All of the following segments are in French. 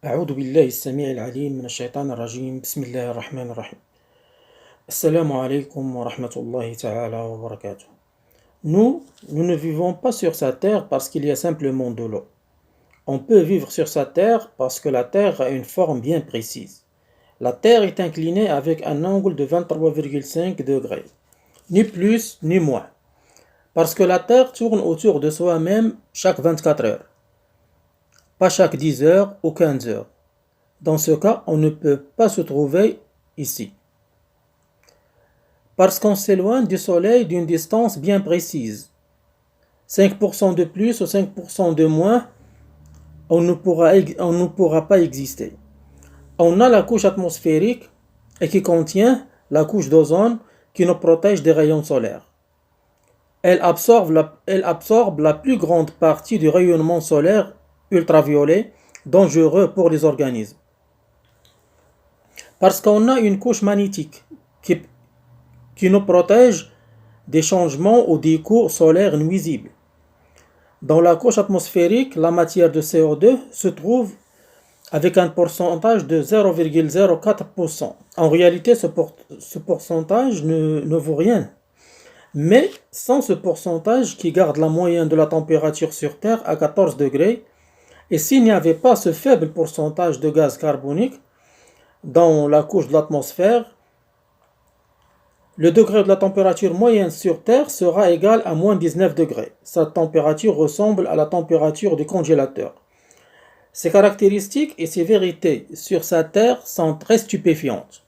أعوذ بالله السميع العليم من الشيطان الرجيم بسم الله الرحمن الرحيم السلام عليكم ورحمة الله تعالى وبركاته. Nous ne vivons pas sur sa terre parce qu'il y a simplement de l'eau. On peut vivre sur sa terre parce que la terre a une forme bien précise. La terre est inclinée avec un angle de 23,5 degrés, ni plus ni moins, parce que la terre tourne autour de soi-même chaque 24 heures, pas chaque 10 heures ou 15 heures. Dans ce cas, on ne peut pas se trouver ici, parce qu'on s'éloigne du Soleil d'une distance bien précise. 5% de plus ou 5% de moins, on ne pourra pas exister. On a la couche atmosphérique et qui contient la couche d'ozone qui nous protège des rayons solaires. Elle absorbe la plus grande partie du rayonnement solaire ultraviolet dangereux pour les organismes. Parce qu'on a une couche magnétique qui nous protège des changements ou des coups solaires nuisibles. Dans la couche atmosphérique, la matière de CO2 se trouve avec un pourcentage de 0,04%. En réalité, ce pourcentage ne vaut rien. Mais sans ce pourcentage qui garde la moyenne de la température sur Terre à 14 degrés, et s'il n'y avait pas ce faible pourcentage de gaz carbonique dans la couche de l'atmosphère, le degré de la température moyenne sur Terre sera égal à moins 19 degrés. Sa température ressemble à la température du congélateur. Ses caractéristiques et ses vérités sur sa Terre sont très stupéfiantes.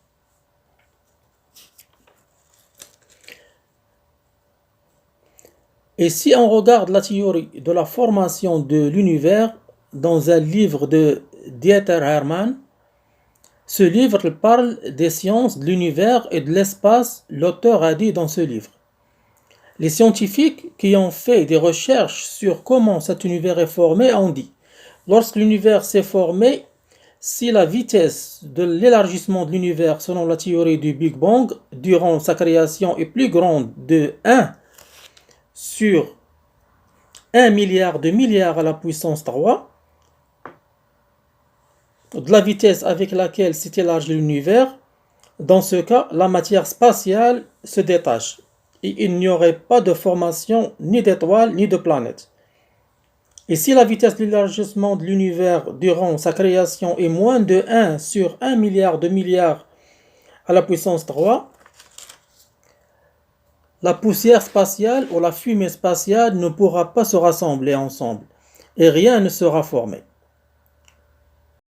Et si on regarde la théorie de la formation de l'univers dans un livre de Dieter Hermann, ce livre parle des sciences de l'univers et de l'espace. L'auteur a dit dans ce livre: les scientifiques qui ont fait des recherches sur comment cet univers est formé ont dit: lorsque l'univers s'est formé, si la vitesse de l'élargissement de l'univers selon la théorie du Big Bang durant sa création est plus grande de 1 sur 1 milliard de milliards à la puissance 3, de la vitesse avec laquelle s'est élargi l'univers, dans ce cas, la matière spatiale se détache et il n'y aurait pas de formation ni d'étoiles ni de planètes. Et si la vitesse d'élargissement de l'univers durant sa création est moins de 1 sur 1 milliard de milliards à la puissance 3, la poussière spatiale ou la fumée spatiale ne pourra pas se rassembler ensemble et rien ne sera formé.